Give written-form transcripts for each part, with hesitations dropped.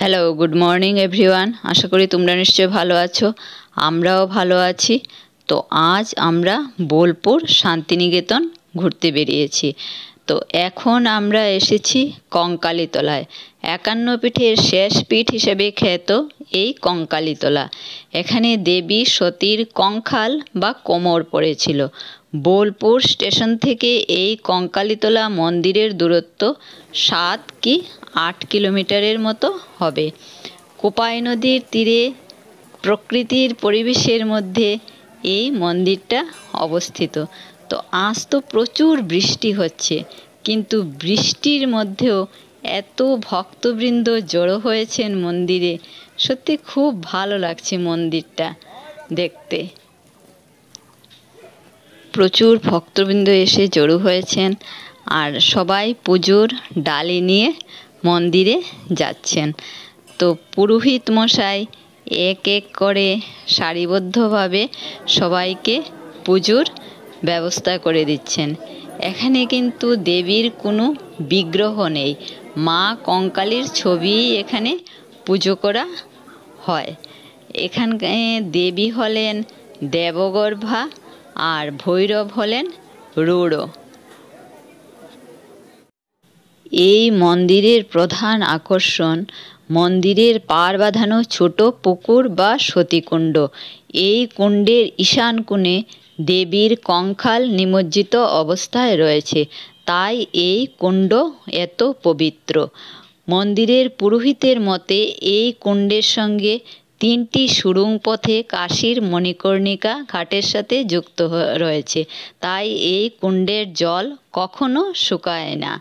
Hello, good morning everyone. আশা করি তোমরা নিশ্চয়ই ভালো আছো, আমরাও ভালো আছি। তো আজ আমরা বোলপুর শান্তিনিকেতন ঘুরতে বেরিয়েছি। তো এখন আমরা এসেছি কঙ্কালীতলায়। 51 পীঠের শেষ পীঠ হিসেবে খ্যাত এই কঙ্কালীতলা। এখানে দেবী সতীর কঙ্কাল বা কোমর পড়েছিল। বোলপুর স্টেশন থেকে এই কঙ্কালীতলা মন্দিরের দূরত্ব 7 কি 8 কিলোমিটারের মতো হবে। কোপাই নদীর তীরে প্রকৃতির পরিবেশের মধ্যে এই মন্দিরটা অবস্থিত। তো আজ তো প্রচুর বৃষ্টি হচ্ছে, কিন্তু বৃষ্টির মধ্যেও এত ভক্তবৃন্দ জড়ো হয়েছেন মন্দিরে, সত্যি খুব ভালো লাগছে মন্দিরটা দেখতে। প্রচুর ভক্তবৃন্দ এসে জড়ো হয়েছেন আর সবাই পুজোর ডালি নিয়ে মন্দিরে যাচ্ছেন। তো পুরোহিত মশাই এক এক করে সারিবদ্ধভাবে সবাইকে পুজোর ব্যবস্থা করে দিচ্ছেন। এখানে কিন্তু দেবীর কোনো বিগ্রহ নেই, মা কঙ্কালীর ছবি এখানে পুজো করা হয়। এখানে দেবী হলেন দেবগর্ভা আর ভৈরব হলেন রূঢ়। এই মন্দিরের প্রধান আকর্ষণ মন্দিরের পাড় বাঁধানো ছোট পুকুর বা সতীকুণ্ড। এই কুণ্ডের ঈশান কোণে দেবীর কঙ্কাল নিমজ্জিত অবস্থায় রয়েছে, তাই এই কুণ্ড এত পবিত্র। মন্দিরের পুরোহিতের মতে এই কুণ্ডের সঙ্গে 3টি সুড়ুং পথে কাশীর মণিকর্ণিকা ঘাটের সাথে যুক্ত রয়েছে, তাই এই কুণ্ডের জল কখনো শুকায় না।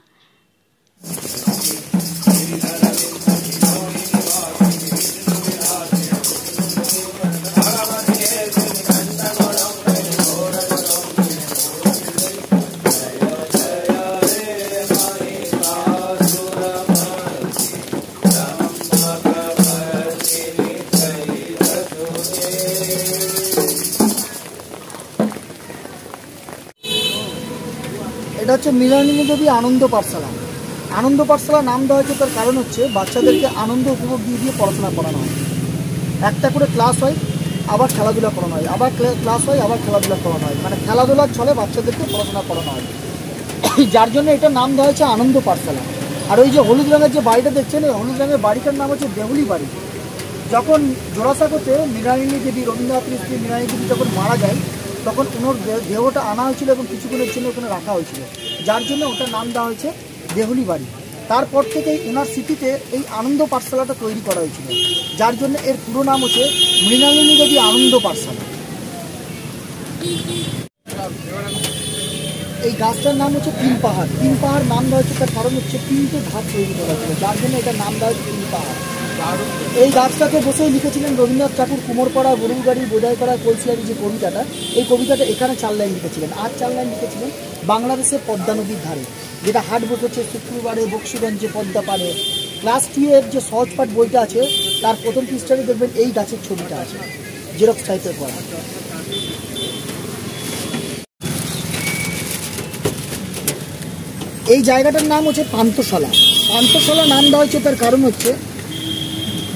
এটা হচ্ছে মৃণালিনী দেবী আনন্দ পাঠশালা। আনন্দ পাঠশালা নাম দেওয়া হয়েছে তার কারণ হচ্ছে বাচ্চাদেরকে আনন্দ উপভোগ দিয়ে পড়াশোনা করানো হয়। একটা করে ক্লাস হয়, আবার খেলাধুলা করানো হয়, আবার ক্লাস হয়, আবার খেলাধুলা করানো হয়, মানে খেলাধুলার ছলে বাচ্চাদেরকে পড়াশোনা করানো হয়, যার জন্য এটা নাম দেওয়া হয়েছে আনন্দ পাঠশালা। আর ওই যে হলুদ রঙের যে বাড়িটা দেখছেন, এই হলুদ রঙের বাড়িটার নাম হচ্ছে দেহুলি বাড়ি। যখন জোড়াসাঁকোতে মৃণালিনী দেবী, রবীন্দ্রনাথের স্ত্রী মৃণালিনী দেবী যখন মারা যায়, তখন ওনার দেহটা আনা হয়েছিল এবং কিছুক্ষণের জন্য ওখানে রাখা হয়েছিল, যার জন্য ওটার নাম দেওয়া হয়েছে দেহুলি বাড়ি। তারপর থেকেই ওনার স্মৃতিতে এই আনন্দ পাঠশালাটা তৈরি করা হয়েছিল, যার জন্য এর পুরো নাম হচ্ছে মৃণালিনী দেবী আনন্দ পাঠশালা। এই গাছটার নাম হচ্ছে তিন পাহাড়। তিন পাহাড় নাম দেওয়া হচ্ছে তার কারণ হচ্ছে 3টে ধাপ তৈরি করা হয়েছিল, যার জন্য এটার নাম দেওয়া হচ্ছে তিন পাহাড়। এই গাছটাকে বসেই লিখেছিলেন রবীন্দ্রনাথ ঠাকুর কুমোরপাড়া গরুর গাড়ি বোঝাই করা কলসিয়ারি যে কবিতাটা, এই কবিতাটা এখানে 4 লাইন লিখেছিলেন। আর 4 লাইন লিখেছিলেন বাংলাদেশের পদ্মা নদীর ধারে, যেটা হাট বসেছে শুক্রবারে বক্সিগঞ্জে পদ্মা পাড়ে। ক্লাস 2 এর যে সহজ পাঠ বইটা আছে তার প্রথম পৃষ্ঠায় দেখবেন এই গাছের ছবিটা আছে, জেরক্স টাইপের করা। এই জায়গাটার নাম হচ্ছে পান্থশালা। পান্থশালা নাম দেওয়া হচ্ছে তার কারণ হচ্ছে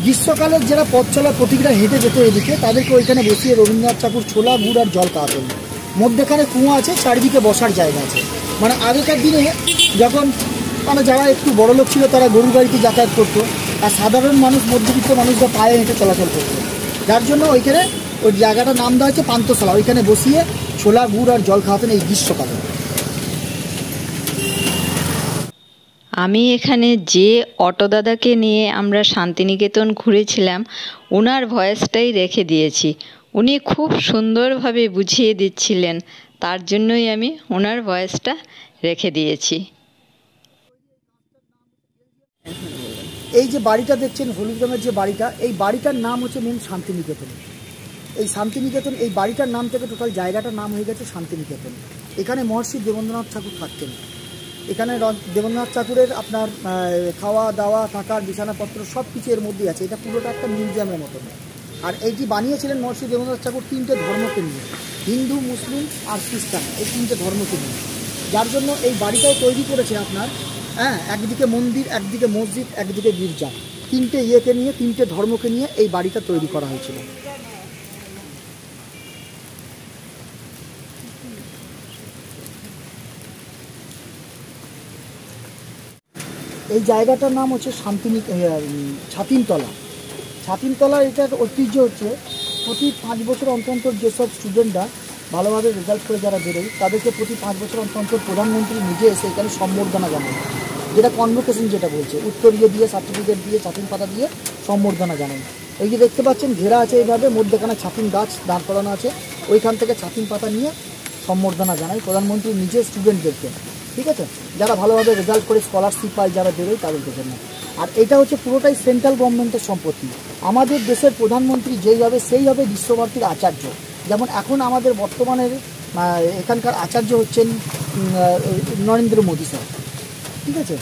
গ্রীষ্মকালের যারা পথ চলা প্রতীকরা হেঁটে যেত এদিকে, তাদেরকে ওইখানে বসিয়ে রবীন্দ্রনাথ ঠাকুর ছোলা গুড় আর জল খাওয়াতেন। মধ্যেখানে কুয়া আছে, চারিদিকে বসার জায়গা আছে। মানে আগেকার দিনে যখন যারা একটু বড় লোক ছিল তারা গরুর গাড়িতে যাতায়াত করতো, আর সাধারণ মানুষ, মধ্যবিত্ত মানুষরা পায়ে হেঁটে চলাচল করতো, যার জন্য ওইখানে ওই জায়গাটার নাম দেওয়া হচ্ছে পান্থশালা। ওইখানে বসিয়ে ছোলা গুড় আর জল খাওয়াতেন এই গ্রীষ্মকালে। আমি এখানে যে অটো দাদাকে নিয়ে আমরা শান্তিনিকেতন ঘুরেছিলাম, ওনার ভয়েসটাই রেখে দিয়েছি। উনি খুব সুন্দরভাবে বুঝিয়ে দিচ্ছিলেন, তার জন্যই আমি ওনার ভয়েসটা রেখে দিয়েছি। এই যে বাড়িটা দেখছেন হলুদ রঙের যে বাড়িটা, এই বাড়িটার নাম হচ্ছে মেন শান্তিনিকেতন। এই শান্তিনিকেতন, এই বাড়িটার নাম থেকে টোটাল জায়গাটার নাম হয়ে গেছে শান্তিনিকেতন। এখানে মহর্ষি দেবেন্দ্রনাথ ঠাকুর থাকতেন। এখানে দেবেন্দ্রনাথ ঠাকুরের আপনার খাওয়া দাওয়া থাকার বিছানাপত্র সব কিছু এর মধ্যেই আছে। এটা পুরোটা একটা মিউজিয়ামের মতন। আর এইটি বানিয়েছিলেন মহর্ষি দেবেন্দ্রনাথ ঠাকুর 3টে ধর্মকে নিয়ে, হিন্দু, মুসলিম আর খ্রিস্টান, এই 3টে ধর্মকে নিয়ে, যার জন্য এই বাড়িটাও তৈরি করেছে আপনার একদিকে মন্দির, একদিকে মসজিদ, একদিকে গির্জা। তিনটে ইয়েকে নিয়ে, তিনটে ধর্মকে নিয়ে এই বাড়িটা তৈরি করা হয়েছিল। এই জায়গাটার নাম হচ্ছে ছাতিমতলা। ছাতিমতলা এটার ঐতিহ্য হচ্ছে প্রতি 5 বছর অন্তর যেসব স্টুডেন্টরা ভালোভাবে রেজাল্ট করে যারা বেরোয় তাদেরকে প্রতি 5 বছর অন্তর প্রধানমন্ত্রী নিজে এসে এখানে সম্বর্ধনা জানান, যেটা কনভোকেশন যেটা বলছে, উত্তরীয় দিয়ে, সার্টিফিকেট দিয়ে, ছাতিম পাতা দিয়ে সম্বর্ধনা জানান। এই যে দেখতে পাচ্ছেন ঘেরা আছে এইভাবে, মধ্যেখানে ছাতিম গাছ দাঁড় করানো আছে, ওইখান থেকে ছাতিম পাতা নিয়ে সম্বর্ধনা জানায় প্রধানমন্ত্রী নিজে স্টুডেন্টদেরকে, ঠিক আছে, যারা ভালোভাবে রেজাল্ট করে স্কলারশিপ পায়, যারা বেরোয় তাদেরকে জন্য। আর এটা হচ্ছে পুরোটাই সেন্ট্রাল গভর্নমেন্টের সম্পত্তি। আমাদের দেশের প্রধানমন্ত্রী যেইভাবে সেইভাবে বিশ্বভারতীর আচার্য, যেমন এখন আমাদের বর্তমানের এখানকার আচার্য হচ্ছেন নরেন্দ্র মোদী স্যার, ঠিক আছে।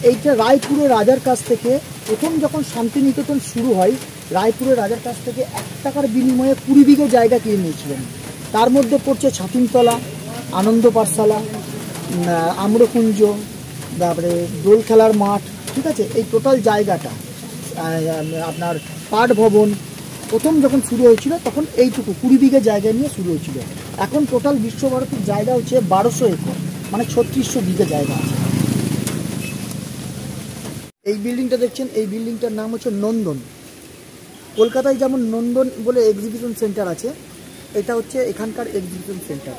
এইটা রায়পুরের রাজার কাছ থেকে প্রথম যখন শান্তিনিকেতন শুরু হয়, রায়পুরের রাজার কাছ থেকে 1 টাকার বিনিময়ে 20 বিঘে জায়গা কিনে নিয়েছিলেন। তার মধ্যে পড়ছে ছাতিমতলা, আনন্দ পাঠশালা, আম্রকুঞ্জ, তারপরে দোল খেলার মাঠ, ঠিক আছে। এই টোটাল জায়গাটা আপনার পাঠ ভবন প্রথম যখন শুরু হয়েছিল তখন এইটুকু 20 বিঘে জায়গা নিয়ে শুরু হয়েছিল। এখন টোটাল বিশ্বভারতীর জায়গা হচ্ছে 1200 একর, মানে 3600 বিঘে জায়গা আছে। এই বিল্ডিংটা দেখছেন, এই বিল্ডিংটার নাম হচ্ছে নন্দন। কলকাতায় যেমন নন্দন বলে এক্সিবিশন সেন্টার আছে, এটা হচ্ছে এখানকার এক্সিবিশন সেন্টার।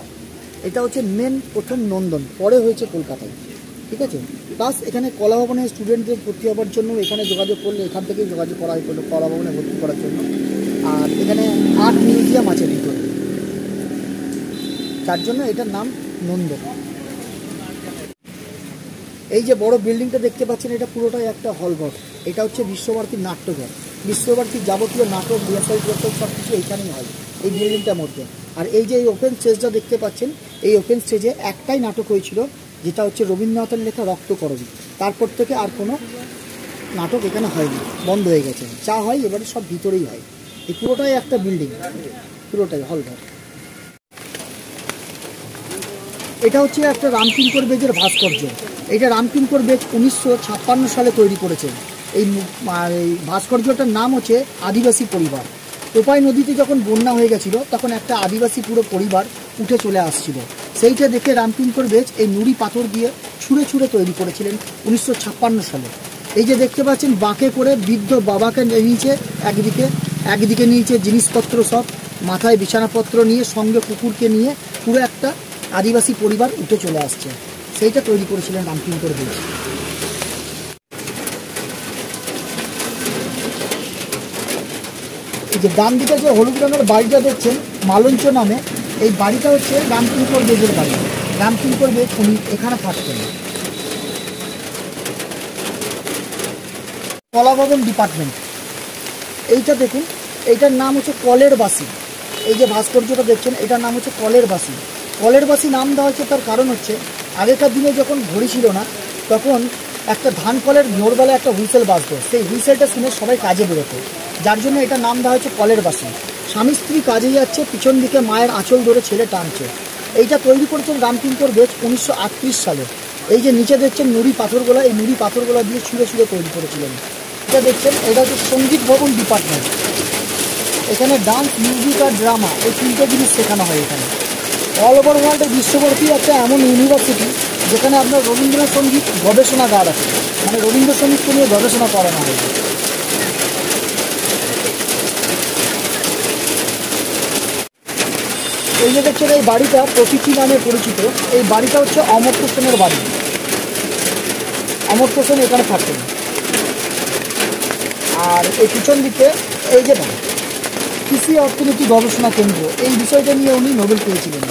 এটা হচ্ছে মেন প্রথম নন্দন, পরে হয়েছে কলকাতায়, ঠিক আছে। প্লাস এখানে কলা ভবনে স্টুডেন্টদের ভর্তি হওয়ার জন্য এখানে যোগাযোগ করলে এখান থেকেই যোগাযোগ করা হয় কলা ভবনে ভর্তি করার জন্য। আর এখানে আর্ট মিউজিয়াম আছে ভিতরে, তার জন্য এটার নাম নন্দন। এই যে বড় বিল্ডিংটা দেখতে পাচ্ছেন, এটা পুরোটাই একটা হলঘর। এটা হচ্ছে বিশ্বভারতীর নাট্যঘর। বিশ্বভারতীর যাবতীয় নাটক, রিহার্সাল সব কিছু এইখানেই হয়, এই বিল্ডিংটার মধ্যে। আর এই যে এই ওপেন স্টেজটা দেখতে পাচ্ছেন, এই ওপেন স্টেজে একটাই নাটক হয়েছিল, যেটা হচ্ছে রবীন্দ্রনাথের লেখা রক্তকরবী। তারপর থেকে আর কোনো নাটক এখানে হয়নি, বন্ধ হয়ে গেছে। যা হয় এবারে সব ভিতরেই হয়। এই পুরোটাই একটা বিল্ডিং, পুরোটাই হলঘর। এটা হচ্ছে একটা রামকিঙ্কর বেজের ভাস্কর্য। এটা রামকিঙ্কর বেজ 1956 সালে তৈরি করেছেন। এই ভাস্কর্যটার নাম হচ্ছে আদিবাসী পরিবার। টোপাই নদীতে যখন বন্যা হয়ে গেছিল তখন একটা আদিবাসী পুরো পরিবার উঠে চলে আসছিল, সেইটা দেখে রামকিঙ্কর বেজ এই নুড়ি পাথর দিয়ে ছুঁড়ে ছুঁড়ে তৈরি করেছিলেন 1956 সালে। এই যে দেখতে পাচ্ছেন বাঁকে করে বৃদ্ধ বাবাকে নিয়েছে, একদিকে নিয়েছে জিনিসপত্র সব, মাথায় বিছানাপত্র নিয়ে, সঙ্গে কুকুরকে নিয়ে পুরো একটা আদিবাসী পরিবার উঠে চলে আসছে, সেইটা তৈরি করেছিলেন রামকিঙ্কর বেজ। এই যে ডান দিকে যে হলুদ রঙের বাড়িটা দেখছেন মালঞ্চ নামে, এই বাড়িটা হচ্ছে রামকিঙ্কর বেজের বাড়ি। রামকিঙ্কর বেজ উনি এখানে থাকতেন। কলা ভবন ডিপার্টমেন্ট, এইটা দেখুন, এইটার নাম হচ্ছে কলের বাসি। এই যে ভাস্কর্যটা দেখছেন, এটার নাম হচ্ছে কলের বাসি। কলের বাসি নাম দেওয়া হচ্ছে তার কারণ হচ্ছে আগেকার দিনে যখন ঘড়ি ছিল না, তখন একটা ধান কলের ভোরবেলা একটা হুইসেল বাজতো, সেই হুইসেলটা শুনে সবাই কাজে বেরোতো, যার জন্য এটা নাম দেওয়া হচ্ছে কলের বাসি। স্বামী স্ত্রী কাজে যাচ্ছে, পিছন দিকে মায়ের আঁচল ধরে ছেলে টানছে। এইটা তৈরি করেছেন রামকিঙ্কর বেজ 1938 সালে। এই যে নিচে দেখছেন নুড়ি পাথরগুলো, এই নুড়ি পাথরগুলো দিয়ে ছুঁড়ে ছুঁড়ে তৈরি করেছিলেন। এটা দেখছেন, এটা হচ্ছে সঙ্গীত ভবন ডিপার্টমেন্ট। এখানে ডান্স, মিউজিক আর ড্রামা এই 3টে জিনিস শেখানো হয় এখানে। অল ওভার ওয়ার্ল্ডে বিশ্বভারতী একটা এমন ইউনিভার্সিটি যেখানে আপনার রবীন্দ্রসঙ্গীত গবেষণাগার আছে, মানে রবীন্দ্রসঙ্গীতকে নিয়ে গবেষণা করানো হয়। এই যে দেখছেন, এই বাড়িটা প্রকৃতি নামে পরিচিত। এই বাড়িটা হচ্ছে অমর্ত্য সেনের বাড়ি। অমর্ত্য সেন এখানে থাকতেন। আর এই পিছন দিকে এই যে কৃষি অর্থনীতি গবেষণা কেন্দ্র, এই বিষয়টা নিয়ে উনি নোবেল পেয়েছিলেন।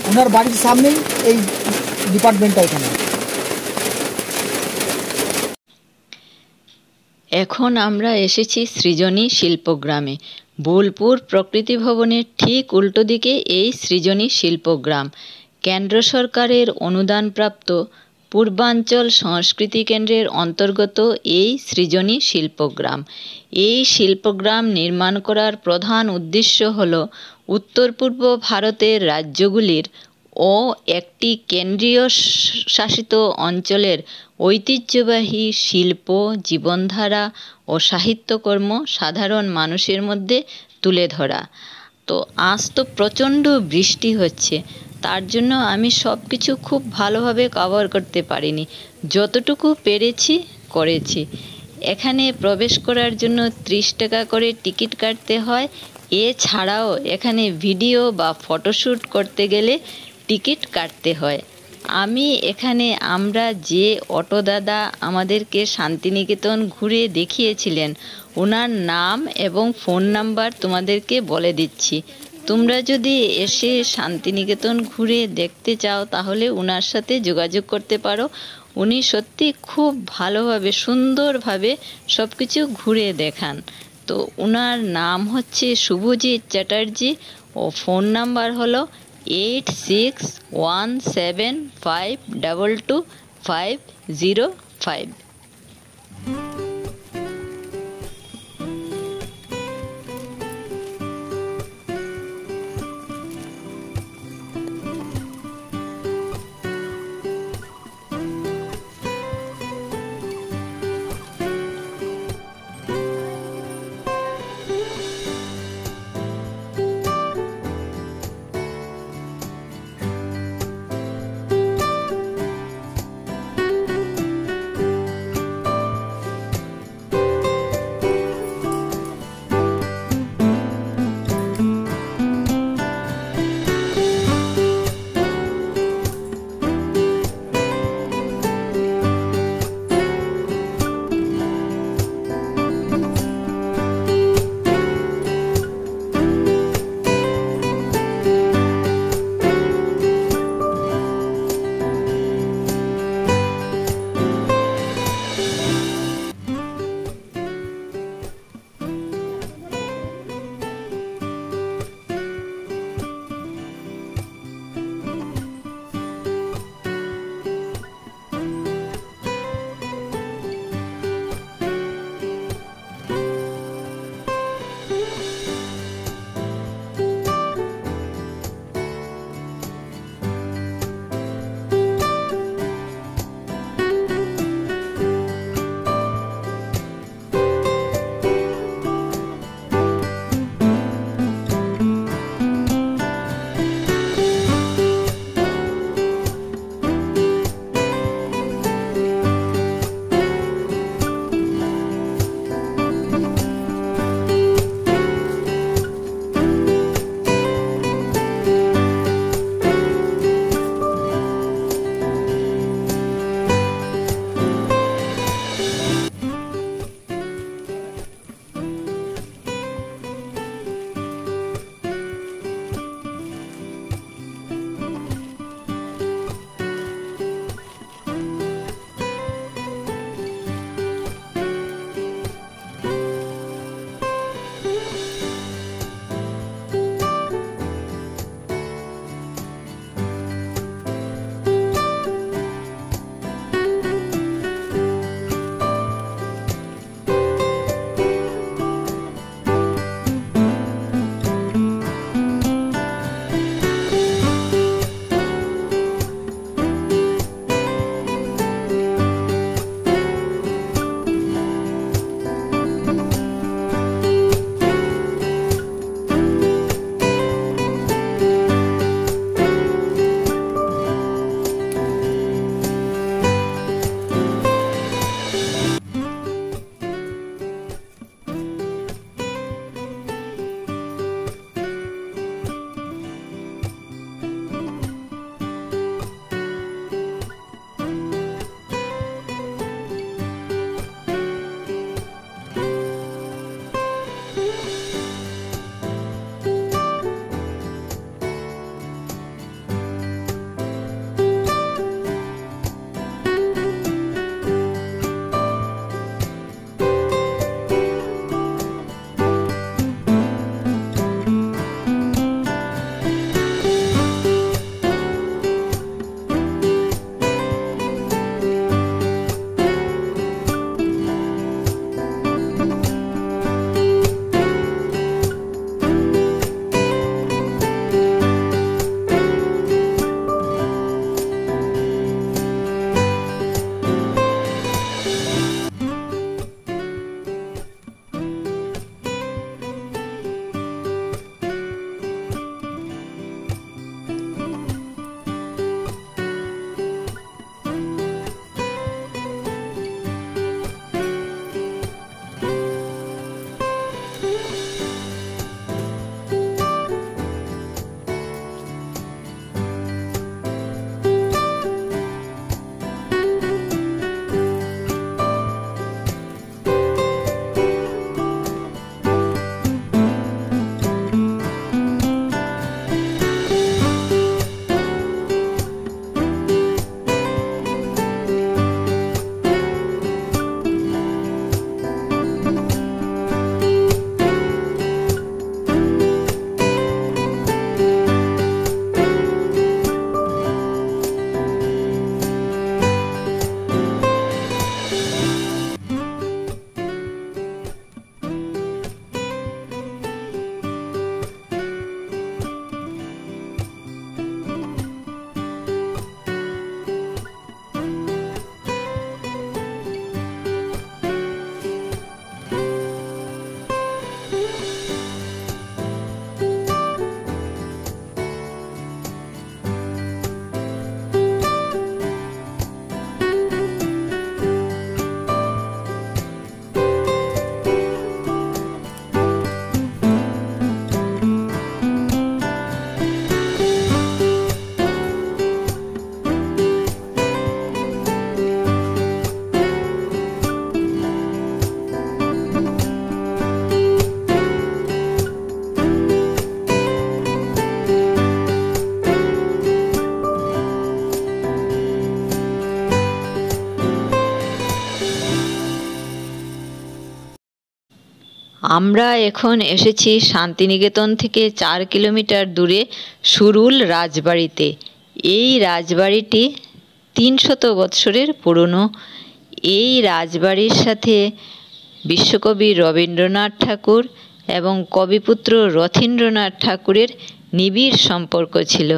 ওনার বাড়ির সামনেই এই ডিপার্টমেন্টটা এখানে। এখন আমরা এসেছি সৃজনী শিল্পগ্রামে। বোলপুর প্রকৃতি ভবনের ঠিক উল্টো দিকে এই সৃজনী শিল্পগ্রাম। কেন্দ্র সরকারের অনুদানপ্রাপ্ত পূর্বাঞ্চল সংস্কৃতি কেন্দ্রের অন্তর্গত এই সৃজনী শিল্পগ্রাম। এই শিল্পগ্রাম নির্মাণ করার প্রধান উদ্দেশ্য হল উত্তর পূর্ব ভারতের রাজ্যগুলির ও একটি কেন্দ্রীয় শাসিত অঞ্চলের ঐতিহ্যবাহী শিল্প, জীবনধারা ও সাহিত্যকর্ম সাধারণ মানুষের মধ্যে তুলে ধরা। তো আজ তো প্রচণ্ড বৃষ্টি হচ্ছে, তার জন্য আমি সব কিছু খুব ভালোভাবে কভার করতে পারিনি, যতটুকু পেরেছি করেছি। এখানে প্রবেশ করার জন্য 30 টাকা করে টিকিট কাটতে হয়। এছাড়াও এখানে ভিডিও বা ফটোশ্যুট করতে গেলে টিকিট কাটতে হয়। আমরা যে অটো দাদা আমাদেরকে শান্তিনিকেতন ঘুরে দেখিয়েছিলেন, ওনার নাম এবং ফোন নাম্বার তোমাদেরকে বলে দিচ্ছি। তোমরা যদি এসে শান্তিনিকেতন ঘুরে দেখতে চাও তাহলে ওনার সাথে যোগাযোগ করতে পারো। উনি সত্যি খুব ভালোভাবে সুন্দরভাবে সব কিছু ঘুরে দেখান। তো ওনার নাম হচ্ছে শুভজিৎ চ্যাটার্জি ও ফোন নাম্বার হলো 8617522505। আমরা এখন এসেছি শান্তিনিকেতন থেকে 4 কিলোমিটার দূরে সুরুল রাজবাড়িতে। এই রাজবাড়িটি 300 বৎসরের পুরনো। এই রাজবাড়ির সাথে বিশ্বকবি রবীন্দ্রনাথ ঠাকুর এবং কবিপুত্র রথীন্দ্রনাথ ঠাকুরের নিবিড় সম্পর্ক ছিল।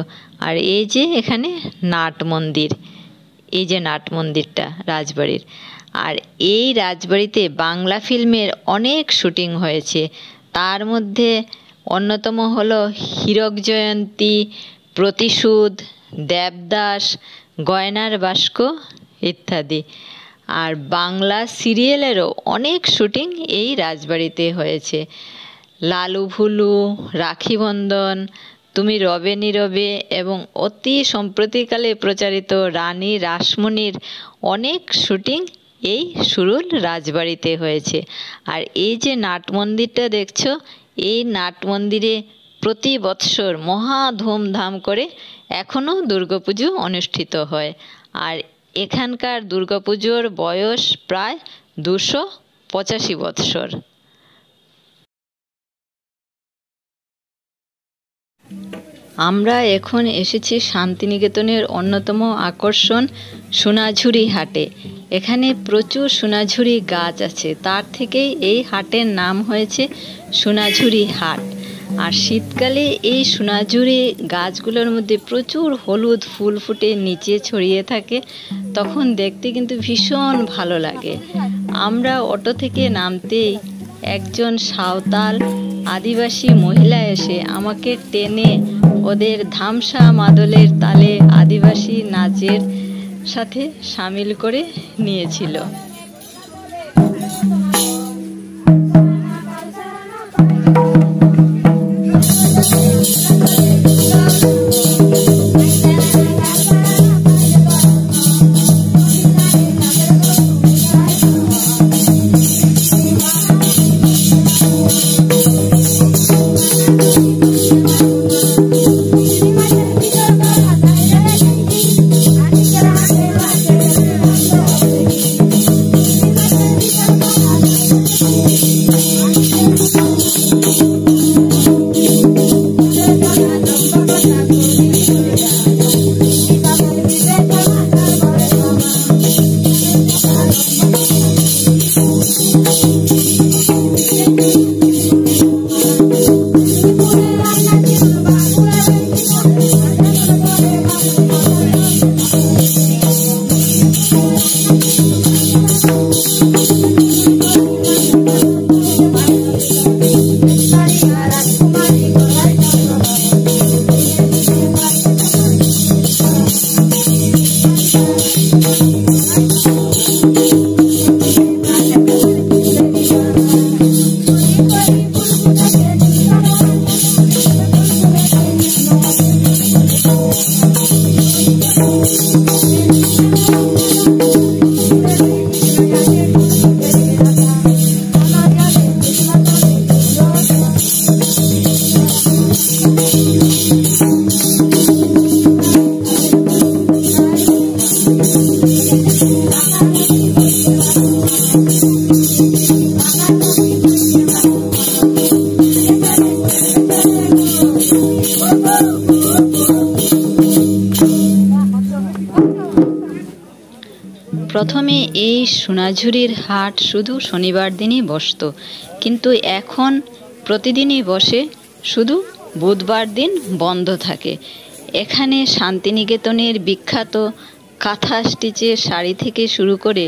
আর এই যে এখানে নাট মন্দির, এই যে নাট মন্দিরটা রাজবাড়ির। আর এই রাজবাড়িতে বাংলা ফিল্মের অনেক শুটিং হয়েছে। তার মধ্যে অন্যতম হলো হীরক জয়ন্তী, প্রতিশোধ, দেবদাস, গয়নার বাস্ক ইত্যাদি। আর বাংলা সিরিয়ালেরও অনেক শুটিং এই রাজবাড়িতে হয়েছে। লালু ভুলু, রাখি বন্ধন, তুমি রবে নীরবে এবং অতি সম্প্রতিকালে প্রচারিত রানী রাসমণির অনেক শুটিং এই সুরুল রাজবাড়িতে হয়েছে। আর এই যে নাট মন্দিরটা দেখছো, এই নাট মন্দিরে প্রতি বৎসর মহা ধুমধাম করে এখনও দুর্গাপুজো অনুষ্ঠিত হয়। আর এখানকার দুর্গাপুজোর বয়স প্রায় 285 বৎসর। আমরা এখন এসেছি শান্তিনিকেতনের অন্যতম আকর্ষণ সোনাঝুরি হাটে। এখানে প্রচুর সোনাঝুরি গাছ আছে, তার থেকেই এই হাটের নাম হয়েছে সোনাঝুরি হাট। আর শীতকালে এই সোনাঝুরি গাছগুলোর মধ্যে প্রচুর হলুদ ফুল ফুটে নিচে ছড়িয়ে থাকে, তখন দেখতে কিন্তু ভীষণ ভালো লাগে। আমরা অটো থেকে নামতেই একজন সাঁওতাল আদিবাসী মহিলা এসে আমাকে টেনে ওদের ধামসা মাদলের তালে আদিবাসী নাচের সাথে সামিল করে নিয়েছিল। প্রথমে এই সোনাঝুরির হাট শুধু শনিবার দিনই বসতো, কিন্তু এখন প্রতিদিনই বসে, শুধু বুধবার দিন বন্ধ থাকে। এখানে শান্তিনিকেতনের বিখ্যাত কাঁথা স্টিচের শাড়ি থেকে শুরু করে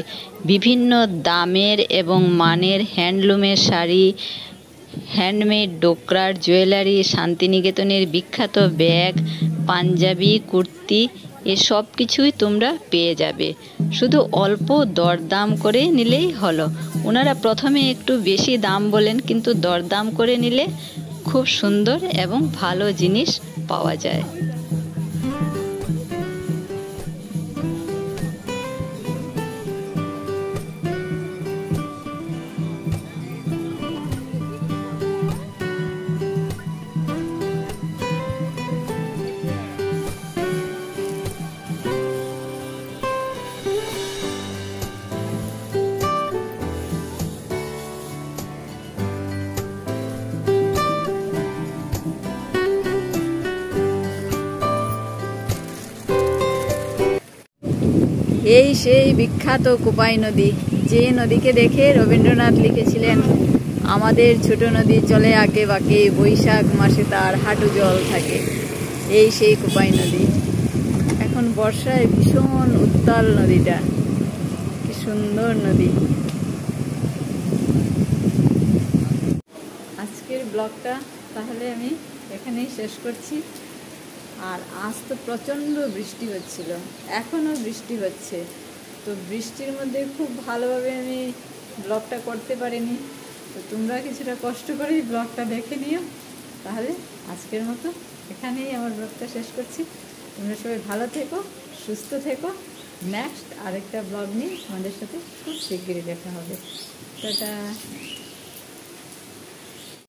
বিভিন্ন দামের এবং মানের হ্যান্ডলুমের শাড়ি, হ্যান্ডমেড ডোকরার জুয়েলারি, শান্তিনিকেতনের বিখ্যাত ব্যাগ, পাঞ্জাবি, কুর্তি, এসব কিছুই তোমরা পেয়ে যাবে। শুধু অল্প দরদাম করে নিলেই হলো। ওনারা প্রথমে একটু বেশি দাম বলেন, কিন্তু দরদাম করে নিলে খুব সুন্দর এবং ভালো জিনিস পাওয়া যায়। এই সেই বিখ্যাত কোপাই নদী, যে নদীকে দেখে রবীন্দ্রনাথ লিখেছিলেন, আমাদের ছোট নদী চলে আঁকে বাঁকে, বৈশাখ মাসে তার হাঁটু জল থাকে। এই সেই কোপাই নদী। এখন বর্ষায় ভীষণ উত্তাল নদীটা, কি সুন্দর নদী। আজকের ব্লগটা তাহলে আমি এখানেই শেষ করছি। আর আজ তো প্রচণ্ড বৃষ্টি হচ্ছিল, এখনও বৃষ্টি হচ্ছে। তো বৃষ্টির মধ্যে খুব ভালোভাবে আমি ব্লগটা করতে পারিনি। তো তোমরা কিছুটা কষ্ট করেই ব্লগটা দেখে নিও। তাহলে আজকের মতো এখানেই আমার ব্লগটা শেষ করছি। তোমরা সবাই ভালো থেকো, সুস্থ থেকো। নেক্সট আরেকটা ব্লগ নিয়ে আমাদের সাথে খুব শিগগিরই দেখা হবে। টাটা।